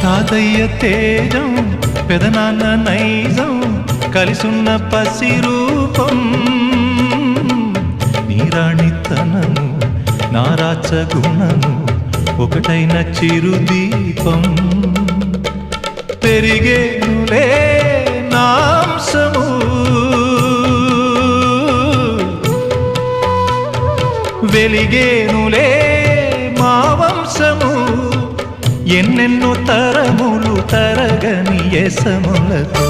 తాతయ్య తేజం పెదనాన్న నైజం కలిసున్న పసి రూపం నీరాణితనము నారాచ గుణము ఒకటైన చిరుదీపం పెరిగేనులే నాంసము వెలిగేనులే మా వంశము ఎన్నెన్నో తరములు తరగని యసములతో